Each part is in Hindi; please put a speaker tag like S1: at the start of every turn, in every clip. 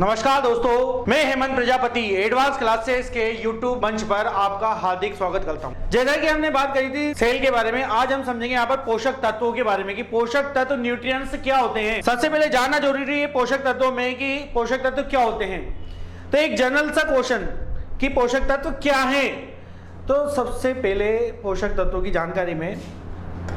S1: नमस्कार दोस्तों, मैं हेमंत प्रजापति एडवांस क्लासेस के यूट्यूब मंच पर आपका हार्दिक स्वागत करता हूं। जैसा कि हमने बात करी थी सेल के बारे में, आज हम समझेंगे यहाँ पर पोषक तत्वों के बारे में कि पोषक तत्व न्यूट्रिएंट्स क्या होते हैं। सबसे पहले जानना जरूरी है पोषक तत्वों में कि पोषक तत्व क्या होते हैं। तो एक जनरल सा क्वेश्चन कि पोषक तत्व क्या है, तो सबसे पहले पोषक तत्वों की जानकारी में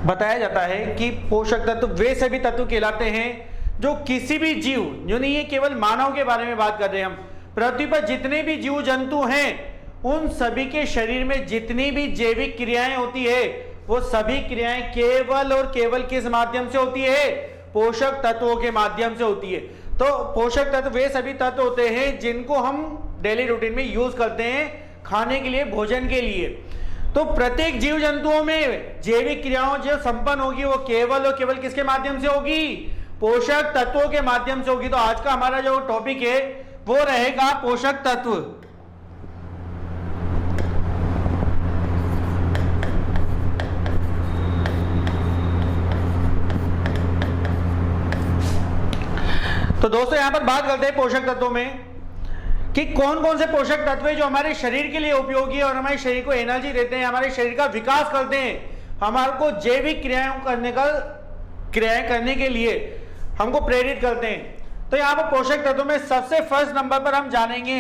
S1: बताया जाता है कि पोषक तत्व वे सभी तत्व कहलाते हैं जो किसी भी जीव, जो नहीं है केवल मानव के बारे में बात कर रहे हैं हम, पृथ्वी पर जितने भी जीव जंतु हैं उन सभी के शरीर में जितनी भी जैविक क्रियाएं होती है वो सभी क्रियाएं केवल और केवल किस माध्यम से होती है? पोषक तत्वों के माध्यम से होती है। तो पोषक तत्व वे सभी तत्व होते हैं जिनको हम डेली रूटीन में यूज करते हैं खाने के लिए, भोजन के लिए। तो प्रत्येक जीव जंतुओं में जैविक क्रियाओं जो संपन्न होगी वो केवल और केवल किसके माध्यम से होगी? पोषक तत्वों के माध्यम से होगी। तो आज का हमारा जो टॉपिक है वो रहेगा पोषक तत्व। तो दोस्तों यहां पर बात करते हैं पोषक तत्वों में कि कौन कौन से पोषक तत्व है जो हमारे शरीर के लिए उपयोगी है और हमारे शरीर को एनर्जी देते हैं, हमारे शरीर का विकास करते हैं, हमारे को जैविक क्रियाएं करने के लिए हमको प्रेरित करते हैं। तो यहां पर पोषक तत्वों में सबसे फर्स्ट नंबर पर हम जानेंगे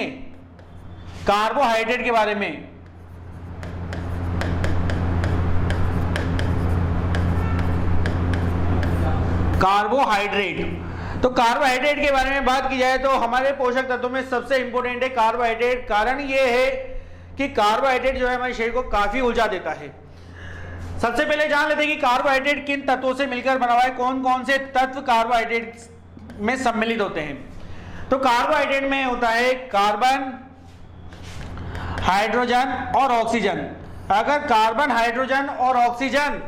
S1: कार्बोहाइड्रेट के बारे में। कार्बोहाइड्रेट, तो कार्बोहाइड्रेट के बारे में बात की जाए तो हमारे पोषक तत्वों में सबसे इंपॉर्टेंट है कार्बोहाइड्रेट। कारण यह है कि कार्बोहाइड्रेट जो है हमारे शरीर को काफी ऊर्जा देता है। सबसे पहले जान लेते हैं कि कार्बोहाइड्रेट किन तत्वों से मिलकर बना हुआ है, कौन कौन से तत्व कार्बोहाइड्रेट में सम्मिलित होते हैं। तो कार्बोहाइड्रेट में होता है कार्बन, हाइड्रोजन और ऑक्सीजन। अगर कार्बन, हाइड्रोजन और ऑक्सीजन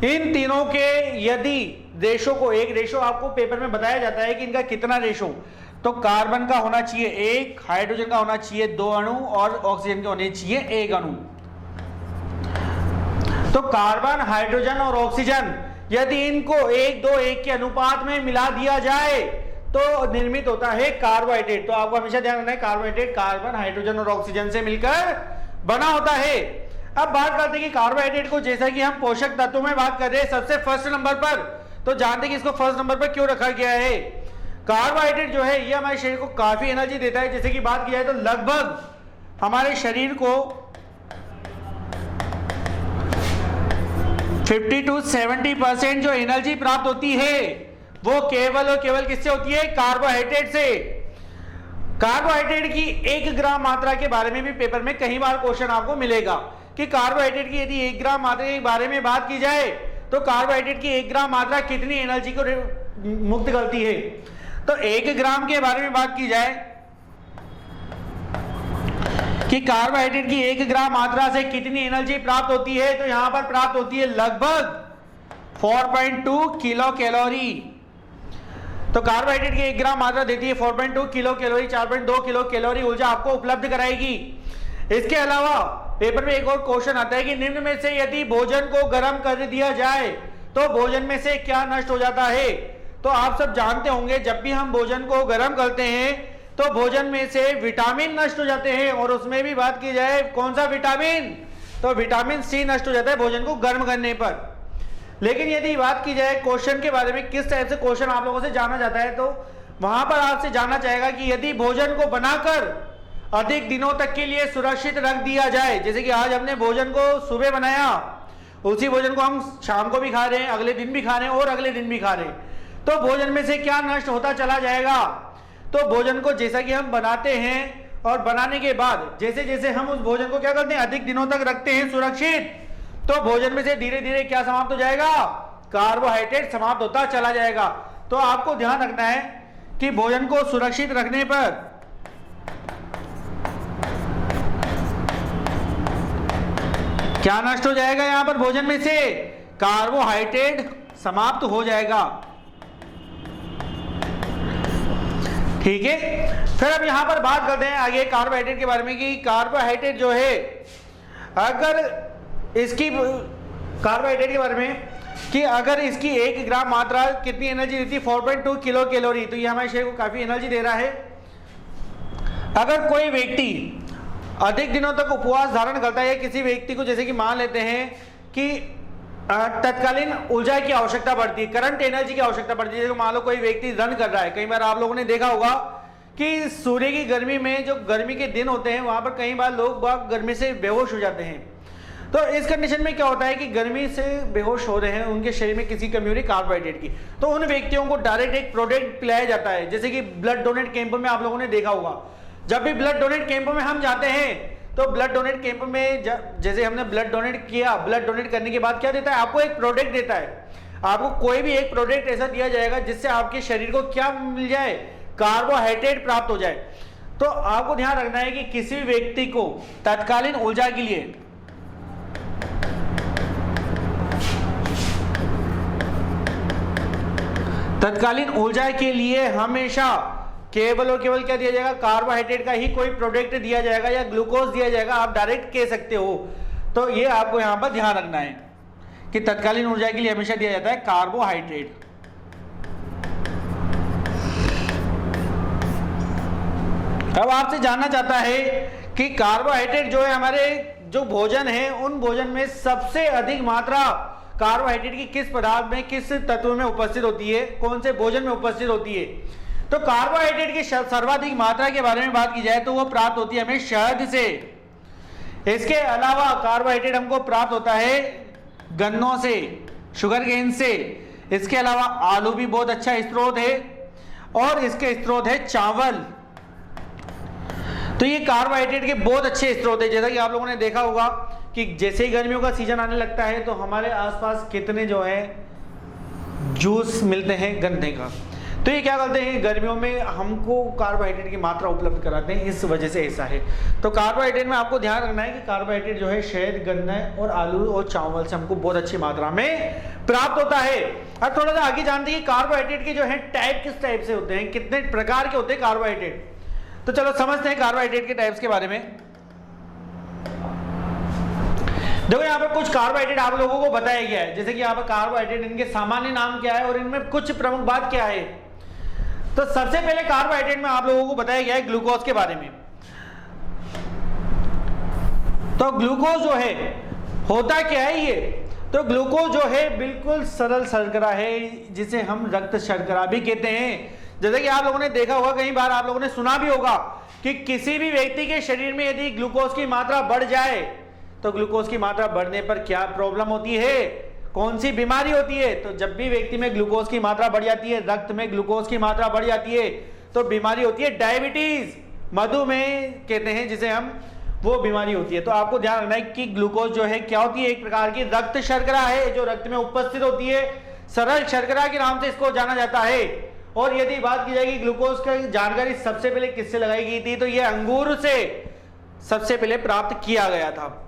S1: इन तीनों के यदि रेशो को, एक रेशो आपको पेपर में बताया जाता है कि इनका कितना रेशो, तो कार्बन का होना चाहिए 1, हाइड्रोजन का होना चाहिए 2 अणु और ऑक्सीजन के होने चाहिए 1 अणु। तो कार्बन, हाइड्रोजन और ऑक्सीजन यदि इनको 1:2:1 के अनुपात में मिला दिया जाए तो निर्मित होता है कार्बोहाइड्रेट। तो आपको हमेशा ध्यान रखना है कार्बोहाइड्रेट कार्बन, हाइड्रोजन और ऑक्सीजन से मिलकर बना होता है। अब बात करते हैं कि कार्बोहाइड्रेट को, जैसा कि हम पोषक तत्वों में बात कर रहे हैं सबसे फर्स्ट नंबर पर, तो जानते हैं कि इसको फर्स्ट नंबर पर क्यों रखा गया है। कार्बोहाइड्रेट जो है ये हमारे शरीर को काफी एनर्जी देता है। जैसे कि बात की जाए तो लगभग हमारे शरीर को 50 to 70% जो एनर्जी प्राप्त होती है वो केवल और केवल किससे होती है? कार्बोहाइड्रेट से। कार्बोहाइड्रेट की 1 ग्राम मात्रा के बारे में भी पेपर में कई बार क्वेश्चन आपको मिलेगा कि कार्बोहाइड्रेट की यदि 1 ग्राम मात्रा के बारे में बात की जाए तो कार्बोहाइड्रेट की 1 ग्राम मात्रा कितनी एनर्जी को मुक्त करती है। तो 1 ग्राम के बारे में बात की जाए कि कार्बोहाइड्रेट की 1 ग्राम मात्रा से कितनी एनर्जी प्राप्त होती है, तो यहां पर प्राप्त होती है लगभग 4.2 किलो कैलोरी। तो कार्बोहाइड्रेट की 1 ग्राम मात्रा देती है 4.2 किलो कैलोरी, 4.2 किलो कैलोरी ऊर्जा आपको उपलब्ध कराएगी। इसके अलावा पेपर में एक और क्वेश्चन आता है कि निम्न में से यदि भोजन को गर्म कर दिया जाए तो भोजन में से क्या नष्ट हो जाता है। तो आप सब जानते होंगे जब भी हम भोजन को गर्म करते हैं तो भोजन में से विटामिन नष्ट हो जाते हैं, और उसमें भी बात की जाए कौन सा विटामिन, तो विटामिन सी नष्ट हो जाता है भोजन को गर्म करने पर। लेकिन यदि बात की जाए क्वेश्चन के बारे में, किस टाइप से क्वेश्चन आप लोगों से जाना जाता है, तो वहां पर आपसे जानना चाहेगा कि यदि भोजन को बनाकर अधिक दिनों तक के लिए सुरक्षित रख दिया जाए, जैसे कि आज हमने भोजन को सुबह बनाया, उसी भोजन को हम शाम को भी खा रहे हैं, अगले दिन भी खा रहे हैं और अगले दिन भी खा रहे हैं, तो भोजन में से क्या नष्ट होता चला जाएगा। तो भोजन को जैसा कि हम बनाते हैं और बनाने के बाद जैसे जैसे हम उस भोजन को क्या करते हैं, अधिक दिनों तक रखते हैं सुरक्षित, तो भोजन में से धीरे धीरे क्या समाप्त हो जाएगा? कार्बोहाइड्रेट समाप्त होता चला जाएगा। तो आपको ध्यान रखना है कि भोजन को सुरक्षित रखने पर क्या नष्ट हो जाएगा? यहां पर भोजन में से कार्बोहाइड्रेट समाप्त हो जाएगा। ठीक है, फिर अब यहां पर बात करते हैं आगे कार्बोहाइड्रेट के बारे में कि कार्बोहाइड्रेट जो है, अगर इसकी कार्बोहाइड्रेट के बारे में कि अगर इसकी 1 ग्राम मात्रा कितनी एनर्जी देती है, 4.2 किलो कैलोरी, तो ये हमारे शरीर को काफी एनर्जी दे रहा है। अगर कोई व्यक्ति अधिक दिनों तक उपवास धारण करता है, किसी व्यक्ति को जैसे कि मान लेते हैं कि तत्कालीन ऊर्जा की आवश्यकता पड़ती है, करंट एनर्जी की आवश्यकता पड़ती है, जैसे मान लो कोई व्यक्ति रन कर रहा है, कई बार आप लोगों ने देखा होगा कि सूर्य की गर्मी में जो गर्मी के दिन होते हैं वहां पर कई बार लोग गर्मी से बेहोश हो जाते हैं। तो इस कंडीशन में क्या होता है कि गर्मी से बेहोश हो रहे हैं, उनके शरीर में किसी कमी हो रही कार्बोहाइड्रेट की, तो उन व्यक्तियों को डायरेक्ट एक प्रोडक्ट पिलाया जाता है। जैसे कि ब्लड डोनेट कैंप में आप लोगों ने देखा होगा, जब भी ब्लड डोनेट कैंप में हम जाते हैं तो ब्लड डोनेट कैंप में जैसे हमने ब्लड डोनेट किया, ब्लड डोनेट करने के बाद क्या देता है, आपको एक प्रोडक्ट देता है। आपको कोई भी एक प्रोडक्ट ऐसा दिया जाएगा जिससे आपके शरीर को क्या मिल जाए, कार्बोहाइड्रेट प्राप्त हो जाए। तो आपको ध्यान रखना है कि किसी भी व्यक्ति को तत्कालीन ऊर्जा के लिए हमेशा केवल और केवल क्या दिया जाएगा, कार्बोहाइड्रेट का ही कोई प्रोडक्ट दिया जाएगा या ग्लूकोज दिया जाएगा, आप डायरेक्ट कह सकते हो। तो ये आपको यहां पर ध्यान रखना है कि तत्कालीन ऊर्जा के लिए हमेशा दिया जाता है कार्बोहाइड्रेट। अब आपसे जानना चाहता है कि कार्बोहाइड्रेट जो है हमारे जो भोजन है, उन भोजन में सबसे अधिक मात्रा कार्बोहाइड्रेट की किस पदार्थ में, किस तत्व में उपस्थित होती है, कौन से भोजन में उपस्थित होती है। तो कार्बोहाइड्रेट की सर्वाधिक मात्रा के बारे में बात की जाए तो वो प्राप्त होती है हमें शहद से। इसके अलावा कार्बोहाइड्रेट हमको प्राप्त होता है गन्नों से, शुगर केन से। इसके अलावा आलू भी बहुत अच्छा स्रोत है और इसके स्रोत है चावल। तो ये कार्बोहाइड्रेट के बहुत अच्छे स्रोत है। जैसा कि आप लोगों ने देखा होगा कि जैसे ही गर्मियों का सीजन आने लगता है तो हमारे आसपास कितने जो है जूस मिलते हैं गन्ने का। तो ये क्या करते हैं, गर्मियों में हमको कार्बोहाइड्रेट की मात्रा उपलब्ध कराते हैं, इस वजह से ऐसा है। तो कार्बोहाइड्रेट में आपको ध्यान रखना है कि कार्बोहाइड्रेट जो है शहद, गन्ना और आलू और चावल से हमको बहुत अच्छी मात्रा में प्राप्त होता है। अब थोड़ा सा आगे जानते हैं कि कार्बोहाइड्रेट के जो है टाइप किस टाइप से होते हैं, कितने प्रकार के होते हैं कार्बोहाइड्रेट। तो चलो समझते हैं कार्बोहाइड्रेट के टाइप्स के बारे में। देखो यहाँ पर कुछ कार्बोहाइड्रेट आप लोगों को बताया गया है, जैसे कि यहाँ पर कार्बोहाइड्रेट, इनके सामान्य नाम क्या है और इनमें कुछ प्रमुख बात क्या है। तो सबसे पहले कार्बोहाइड्रेट में आप लोगों को बताया गया है ग्लूकोज के बारे में। तो ग्लूकोज जो है होता क्या है ये, तो ग्लूकोज जो है बिल्कुल सरल शर्करा है, जिसे हम रक्त शर्करा भी कहते हैं। जैसे कि आप लोगों ने देखा होगा, कई बार आप लोगों ने सुना भी होगा कि किसी भी व्यक्ति के शरीर में यदि ग्लूकोज की मात्रा बढ़ जाए तो ग्लूकोज की मात्रा बढ़ने पर क्या प्रॉब्लम होती है, कौन सी बीमारी होती है। तो जब भी व्यक्ति में ग्लूकोज की मात्रा बढ़ जाती है, रक्त में ग्लूकोज की मात्रा बढ़ जाती है, तो बीमारी होती है डायबिटीज, मधुमेह कहते हैं जिसे हम, वो बीमारी होती है। तो आपको ध्यान रखना है कि ग्लूकोज जो है क्या होती है, एक प्रकार की रक्त शर्करा है जो रक्त में उपस्थित होती है, सरल शर्करा के नाम से इसको जाना जाता है। और यदि बात की जाएगी ग्लूकोज की जानकारी सबसे पहले किससे लगाई गई थी, तो ये अंगूर से सबसे पहले प्राप्त किया गया था।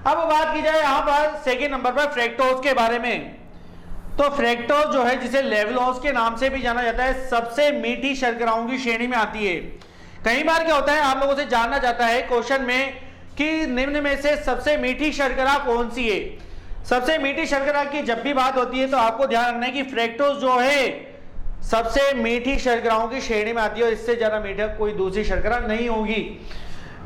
S1: अब बात की जाए यहाँ पर सेकेंड नंबर पर फ्रैक्टोज के बारे में। तो फ्रैक्टोज जो है जिसे लेवलोज के नाम से भी जाना जाता है, सबसे मीठी शर्कराओं की श्रेणी में आती है। कई बार क्या होता है, आप लोगों से जानना चाहता है क्वेश्चन में कि निम्न में से सबसे मीठी शर्करा कौन सी है। सबसे मीठी शर्करा की जब भी बात होती है तो आपको ध्यान रखना है कि फ्रैक्टोज जो है सबसे मीठी शर्कराओं की श्रेणी में आती है और इससे ज्यादा मीठा कोई दूसरी शर्करा नहीं होगी।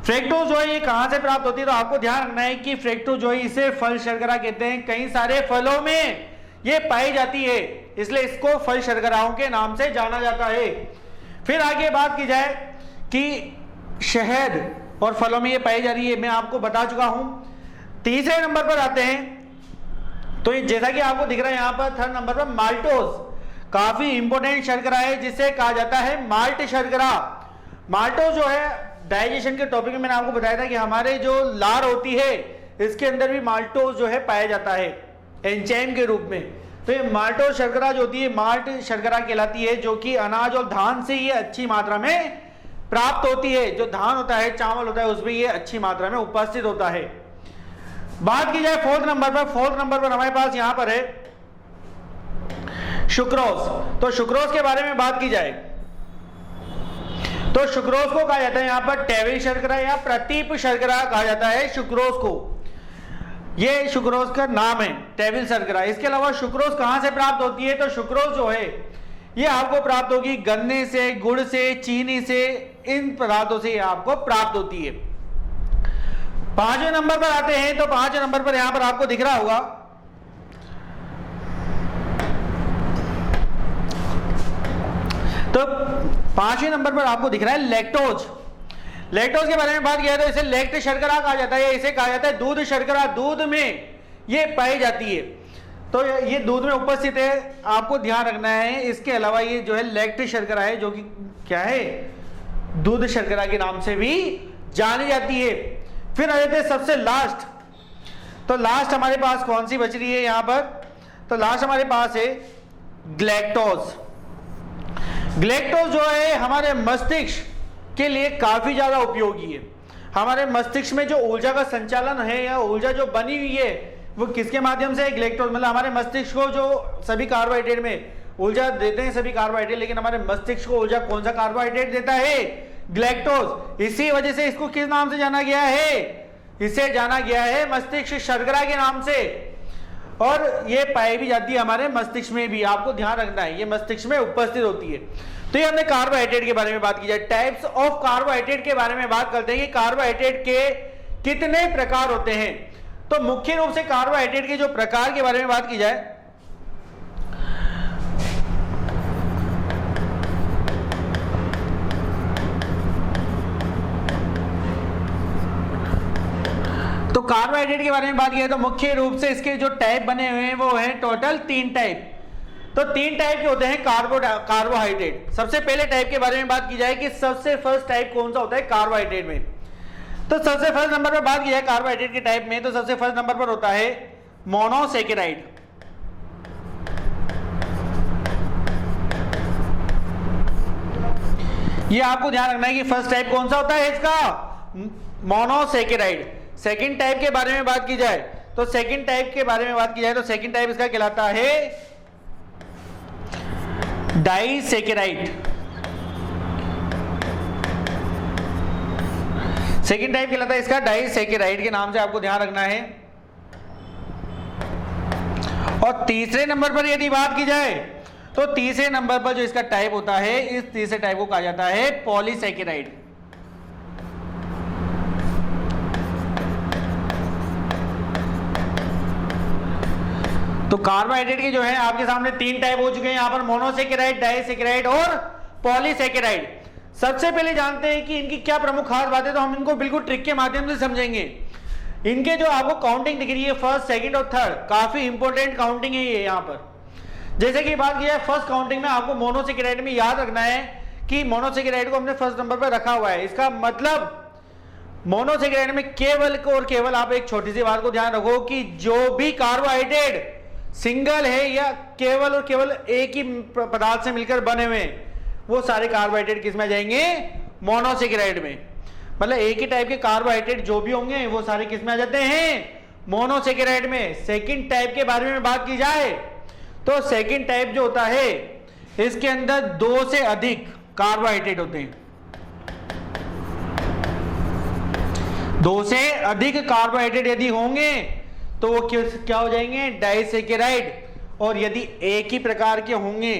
S1: फ्रैक्टोज जो है ये कहां से प्राप्त होती है, तो आपको ध्यान रखना है कि फ्रैक्टोज जो है इसे फल शर्करा कहते हैं। कई सारे फलों में ये पाई जाती है, इसलिए इसको फल शर्कराओं के नाम से जाना जाता है। फिर आगे बात की जाए कि शहद और फलों में ये पाई जा रही है, मैं आपको बता चुका हूं। तीसरे नंबर पर आते हैं, तो जैसा कि आपको दिख रहा है यहाँ पर थर्ड नंबर पर माल्टोज, काफी इंपोर्टेंट शर्करा है जिसे कहा जाता है माल्ट शर्करा। माल्टोज जो है डाइजेशन के टॉपिक में मैंने आपको बताया था कि हमारे जो लार होती है इसके अंदर भी माल्टोज जो है पाया जाता है एंजाइम के रूप में। तो ये माल्टोज शर्करा जो होती है माल्ट शर्करा कहलाती है, जो कि अनाज और धान से ये अच्छी मात्रा में प्राप्त होती है। जो धान होता है, चावल होता है, उसमें ये अच्छी मात्रा में उपस्थित होता है। बात की जाए फोर्थ नंबर पर, फोर्थ नंबर पर हमारे पास यहां पर है सुक्रोज। तो सुक्रोज के बारे में बात की जाए तो सुक्रोज को कहा जाता है यहाँ पर टैविल शर्करा या प्रतीप शर्करा कहा जाता है सुक्रोज को। ये सुक्रोज का नाम है, टेबिल शर्करा। इसके अलावा सुक्रोज कहां से प्राप्त होती है? तो सुक्रोज जो है ये आपको प्राप्त होगी गन्ने से, गुड़ से, चीनी से, इन पदार्थों से ये आपको प्राप्त होती है। 5वें नंबर पर आते हैं, तो 5वें नंबर पर यहां पर आपको दिख रहा होगा तो 5वें नंबर पर आपको दिख रहा है लैक्टोज। लैक्टोज के बारे में बात किया तो इसे लैक्ट शर्करा कहा जाता है, इसे कहा जाता है दूध शर्करा। दूध में ये पाई जाती है, तो ये दूध में उपस्थित है, आपको ध्यान रखना है। इसके अलावा ये जो है लैक्ट शर्करा है, जो कि क्या है, दूध शर्करा के नाम से भी जानी जाती है। फिर आ जाते हैं सबसे लास्ट, तो लास्ट हमारे पास कौन सी बच रही है यहां पर? तो लास्ट हमारे पास है ग्लैक्टोज। ग्लैक्टोज जो है हमारे मस्तिष्क के लिए काफी ज्यादा उपयोगी है। हमारे मस्तिष्क में जो ऊर्जा का संचालन है या ऊर्जा जो बनी हुई है वो किसके माध्यम से है? ग्लैक्टोज। मतलब हमारे मस्तिष्क को जो सभी कार्बोहाइड्रेट में ऊर्जा देते हैं सभी कार्बोहाइड्रेट, लेकिन हमारे मस्तिष्क को ऊर्जा कौन सा कार्बोहाइड्रेट देता है? ग्लैक्टोज। इसी वजह से इसको किस नाम से जाना गया है? इसे जाना गया है मस्तिष्क शर्करा के नाम से, और ये पाई भी जाती है हमारे मस्तिष्क में भी। आपको ध्यान रखना है, ये मस्तिष्क में उपस्थित होती है। तो ये हमने कार्बोहाइड्रेट के बारे में बात की जाए। टाइप्स ऑफ कार्बोहाइड्रेट के बारे में बात करते हैं कि कार्बोहाइड्रेट के कितने प्रकार होते हैं। तो मुख्य रूप से कार्बोहाइड्रेट के जो प्रकार के बारे में बात की जाए तो कार्बोहाइड्रेट के बारे में बात की जाए तो मुख्य रूप से इसके जो टाइप बने हुए हैं वो हैं टोटल 3 टाइप। तो 3 टाइप के होते हैं कार्बोहाइड्रेट। सबसे पहले टाइप के बारे में बात की जाए कि सबसे फर्स्ट टाइप कौन सा होता है कार्बोहाइड्रेट में, तो सबसे फर्स्ट नंबर पर बात की जाए कार्बोहाइड्रेट के टाइप में, तो सबसे फर्स्ट नंबर पर होता है मोनोसेकेराइड। ये आपको ध्यान रखना है कि फर्स्ट टाइप कौन सा होता है इसका, मोनोसेकेराइड। सेकंड टाइप के बारे में बात की जाए तो सेकंड टाइप के बारे में बात की जाए तो सेकंड टाइप इसका कहलाता है डाइसेकेराइड। सेकंड टाइप कहलाता है इसका डाइसेकेराइड के नाम से, आपको ध्यान रखना है। और तीसरे नंबर पर यदि बात की जाए तो तीसरे नंबर पर जो इसका टाइप होता है, इस तीसरे टाइप को कहा जाता है पॉलीसेकेराइड। तो कार्बोहाइड्रेट के जो है आपके सामने 3 टाइप हो चुके हैं यहां पर, मोनोसेकेराइड, डाइसेकेराइड और पॉलीसेकेराइड। सबसे पहले जानते हैं कि इनकी क्या प्रमुख खास बातें, तो हम इनको बिल्कुल ट्रिक के माध्यम से समझेंगे। इनके जो आपको काउंटिंग दिख रही है फर्स्ट, सेकंड और थर्ड, काफी इंपॉर्टेंट काउंटिंग है ये यहाँ पर। जैसे कि बात की जाए फर्स्ट काउंटिंग में, आपको मोनोसेकेराइड में याद रखना है कि मोनोसेकेराइड को हमने फर्स्ट नंबर पर रखा हुआ है। इसका मतलब मोनोसेकेराइड में केवल और केवल आप एक छोटी सी बात को ध्यान रखो कि जो भी कार्बोहाइड्रेट सिंगल है या केवल और केवल एक ही पदार्थ से मिलकर बने हुए वो सारे कार्बोहाइड्रेट किस में जाएंगे? मोनोसेकेराइड में। मतलब एक ही टाइप के कार्बोहाइड्रेट जो भी होंगे वो सारे किस में आ जाते हैं? मोनोसेकेराइड में। सेकंड टाइप के बारे में बात की जाए तो सेकंड टाइप जो होता है इसके अंदर 2 से अधिक कार्बोहाइड्रेट होते हैं। 2 से अधिक कार्बोहाइड्रेट यदि होंगे तो वो क्या हो जाएंगे? डाइसेकेराइड। और यदि एक ही प्रकार के होंगे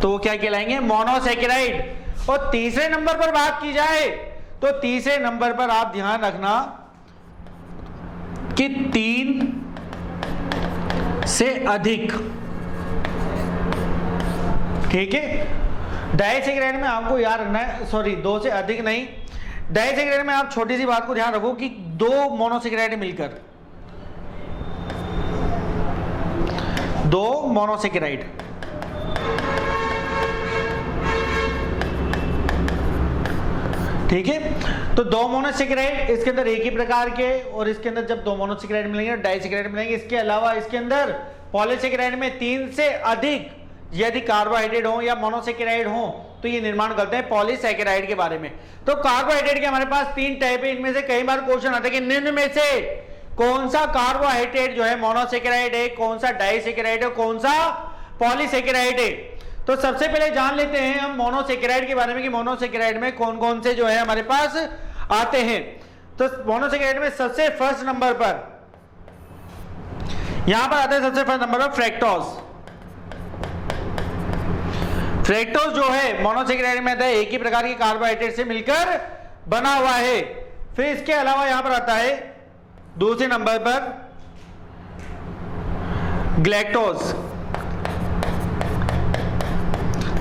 S1: तो वो क्या कहलाएंगे? मोनोसेकेराइड। और तीसरे नंबर पर बात की जाए तो तीसरे नंबर पर आप ध्यान रखना कि 3 से अधिक, ठीक है। डाइसेकेराइड में आपको याद रखना है, सॉरी 2 से अधिक नहीं, डाइसेकेराइड में आप छोटी सी बात को ध्यान रखो कि 2 मोनोसेकेराइड मिलकर 2 मोनोसेकेराइड, ठीक है। तो 2 मोनोसेकेराइड इसके अंदर एक ही प्रकार के, और इसके अंदर जब 2 मोनोसेकेराइड मिलेंगे डाइसेकेराइड मिलेंगे। इसके अलावा इसके अंदर पॉलीसेकेराइड में 3 से अधिक यदि कार्बोहाइड्रेट हो या मोनोसेकेराइड हो तो ये निर्माण करते हैं पॉलीसेकेराइड के बारे में। तो कार्बोहाइड्रेट के हमारे पास 3 टाइप है। इनमें से कई बार क्वेश्चन आता है कि निम्न में से कौन सा कार्बोहाइड्रेट जो है मोनोसेकेराइड है, कौन सा डाइसेकेराइड है, कौन सा पॉलीसेकेराइड है। तो सबसे पहले जान लेते हैं हम मोनोसेकेराइड के बारे में कि मोनोसेकेराइड में कौन कौन से जो है हमारे पास आते हैं। तो मोनोसेकेराइड में सबसे फर्स्ट नंबर पर यहां पर आता है, सबसे फर्स्ट नंबर पर फ्रैक्टोज। फ्रैक्टोज जो है मोनोसेकेराइड में आता है, एक ही प्रकार के कार्बोहाइड्रेट से मिलकर बना हुआ है। फिर इसके अलावा यहां पर आता है दूसरे नंबर पर ग्लैक्टोज,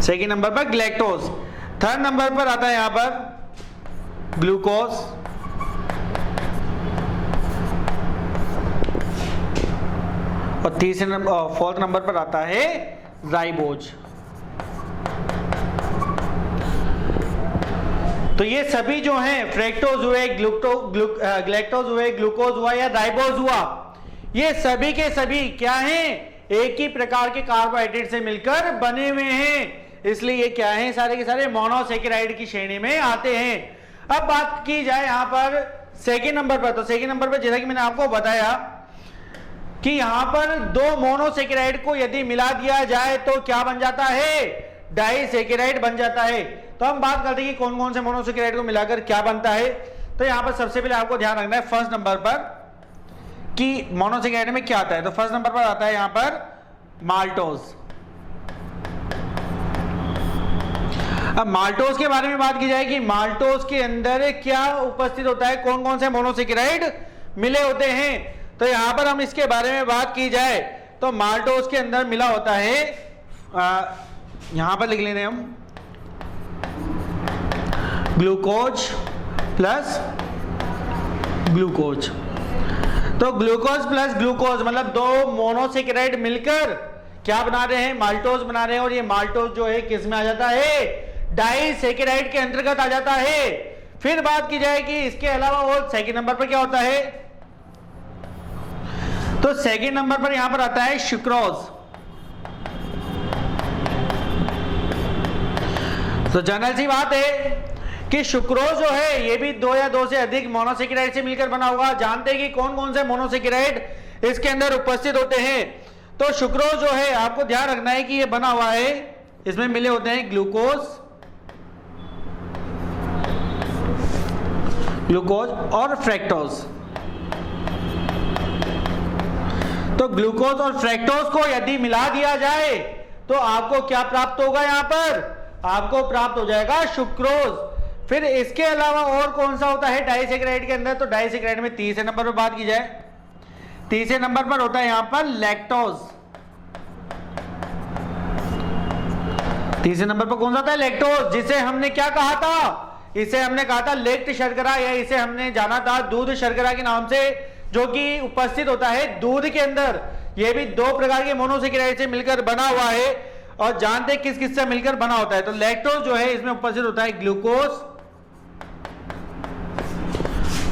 S1: सेकेंड नंबर पर ग्लैक्टोज। थर्ड नंबर पर आता है यहां पर ग्लूकोज, और तीसरे नंबर फोर्थ नंबर पर आता है राइबोज। तो ये सभी जो हैं, फ्रैक्टोज हुए, ग्लैक्टोज हुए, ग्लूकोज हुआ या राइबोज हुआ, ये सभी के सभी क्या हैं, एक ही प्रकार के कार्बोहाइड्रेट से मिलकर बने हुए हैं, इसलिए ये क्या हैं, सारे के सारे मोनोसेकेराइड की श्रेणी में आते हैं। अब बात की जाए यहां पर सेकेंड नंबर पर, तो सेकेंड नंबर पर जैसा कि मैंने आपको बताया कि यहां पर दो मोनोसेकेराइड को यदि मिला दिया जाए तो क्या बन जाता है, डाइसेकेराइड बन जाता है। तो हम बात करते हैं कि कौन कौन से मोनोसेकेराइड को मिलाकर क्या बनता है। तो यहां पर सबसे पहले आपको ध्यान रखना है फर्स्ट नंबर पर कि मोनोसेकेराइड में क्या आता है। तो फर्स्ट नंबर पर आता है यहां पर माल्टोज। अब माल्टोज के बारे में बात की जाए कि माल्टोज के अंदर क्या उपस्थित होता है, कौन कौन से मोनोसेकेराइड मिले होते हैं। तो यहां पर हम इसके बारे में बात की जाए तो माल्टोज के अंदर मिला होता है, यहां पर लिख लेंगे हम ग्लूकोज प्लस ग्लूकोज। तो ग्लूकोज प्लस ग्लूकोज मतलब दो मोनोसेकेराइड मिलकर क्या बना रहे हैं, माल्टोज बना रहे हैं। और ये माल्टोज जो है किस में आ जाता है, डाइसेकेराइड के अंतर्गत आ जाता है। फिर बात की जाए कि इसके अलावा और सेकंड नंबर पर क्या होता है, तो सेकंड नंबर पर यहां पर आता है सुक्रोज। तो जनरल सी बात है कि सुक्रोज जो है ये भी दो या दो से अधिक मोनोसेकेराइड से मिलकर बना होगा। जानते हैं कि कौन कौन से मोनोसेकेराइड इसके अंदर उपस्थित होते हैं। तो सुक्रोज जो है आपको ध्यान रखना है कि ये बना हुआ है, इसमें मिले होते हैं ग्लूकोज और फ्रैक्टोज। तो ग्लूकोज और फ्रैक्टोज को यदि मिला दिया जाए तो आपको क्या प्राप्त होगा, यहां पर आपको प्राप्त हो जाएगा सुक्रोज। फिर इसके अलावा और कौन सा होता है डाइसेकेराइड के अंदर, तो डाइसेकेराइड में तीसरे नंबर पर बात की जाए, तीसरे नंबर पर होता है यहां पर लैक्टोज। तीसरे नंबर पर कौन सा होता है, लैक्टोज, जिसे हमने क्या कहा था, इसे हमने कहा था लेक्त शर्करा, या इसे हमने जाना था दूध शर्करा के नाम से, जो कि उपस्थित होता है दूध के अंदर। यह भी दो प्रकार के मोनोसेकेराइड से मिलकर बना हुआ है और जानते किस किस से मिलकर बना होता है। तो लैक्टोज जो है इसमें उपस्थित होता है ग्लूकोज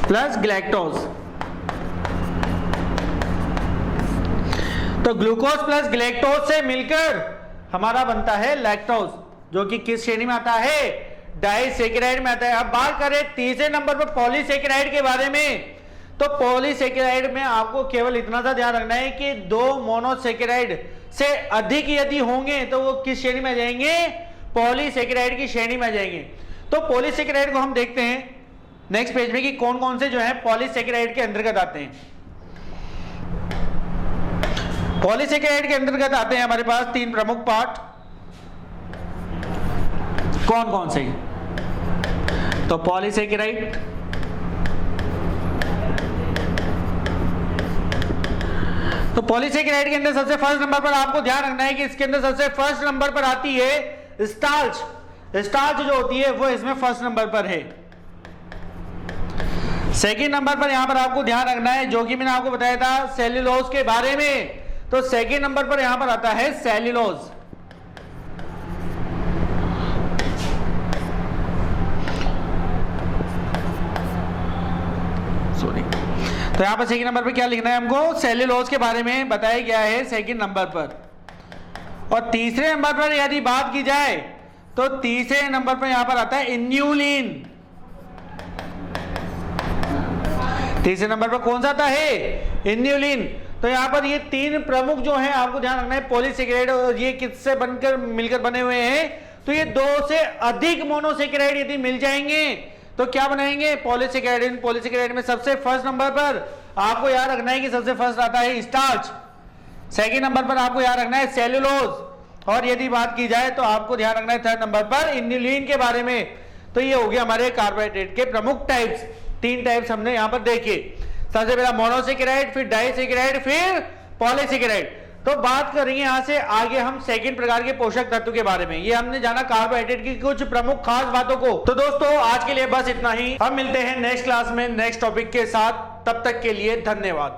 S1: प्लस ग्लैक्टोज। तो ग्लूकोज प्लस ग्लैक्टोज से मिलकर हमारा बनता है लैक्टोज, जो कि किस श्रेणी में आता है, डाइसेकेराइड में आता है। अब बात करें तीसरे नंबर पर पॉलीसेकेराइड के बारे में, तो पॉलीसेकेराइड में आपको केवल इतना सा ध्यान रखना है कि दो मोनोसेकेराइड से अधिक यदि होंगे तो वो किस श्रेणी में आ जाएंगे, पॉलीसेकेराइड की श्रेणी में आ जाएंगे। तो पॉलीसेकेराइड को हम देखते हैं नेक्स्ट पेज में कि कौन कौन से जो है पॉलीसेकेराइड के अंतर्गत आते हैं। पॉलीसेकेराइड के अंतर्गत आते हैं हमारे पास तीन प्रमुख पार्ट, कौन कौन से, तो पॉलीसेकेराइड, तो पॉलीसेकेराइड के अंदर सबसे फर्स्ट नंबर पर आपको ध्यान रखना है कि इसके अंदर सबसे फर्स्ट नंबर पर आती है स्टार्च। स्टार्च जो होती है वो इसमें फर्स्ट नंबर पर है। सेकंड नंबर पर यहां पर आपको ध्यान रखना है, जो कि मैंने आपको बताया था सेल्यूलोज के बारे में, तो सेकंड नंबर पर यहां पर आता है सेल्यूलोज। सॉरी, तो यहां पर सेकंड नंबर पर क्या लिखना है हमको, सेल्यूलोज के बारे में बताया गया है सेकंड नंबर पर। और तीसरे नंबर पर यदि बात की जाए तो तीसरे नंबर पर यहां पर आता है इन्यूलिन। तीसरे नंबर पर कौन सा आता है, इन्यूलिन। तो यहां पर ये तीन प्रमुख जो हैं आपको ध्यान रखना है पॉलीसेकेराइड, और ये किससे बनकर मिलकर बने हुए हैं, तो ये दो से अधिक मोनोसेकेराइड यदि मिल जाएंगे तो क्या बनाएंगे पॉलीसेकेराइड। पॉलीसेकेराइड में सबसे फर्स्ट नंबर पर आपको याद रखना है कि सबसे फर्स्ट आता है स्टार्च, सेकंड नंबर पर आपको याद रखना है सेल्यूलोज, और यदि बात की जाए तो आपको ध्यान रखना है थर्ड नंबर पर इन्युलिन के बारे में। तो ये हो गया हमारे कार्बोहाइड्रेट के प्रमुख टाइप्स। 3 टाइप्स हमने यहां पर देखे, सबसे पहला मोनोसेकेराइड, फिर डाइसेकेराइड, फिर पॉलीसेकेराइड। तो बात करेंगे यहां से आगे हम सेकंड प्रकार के पोषक तत्व के बारे में। ये हमने जाना कार्बोहाइड्रेट की कुछ प्रमुख खास बातों को। तो दोस्तों आज के लिए बस इतना ही, हम मिलते हैं नेक्स्ट क्लास में नेक्स्ट टॉपिक के साथ, तब तक के लिए धन्यवाद।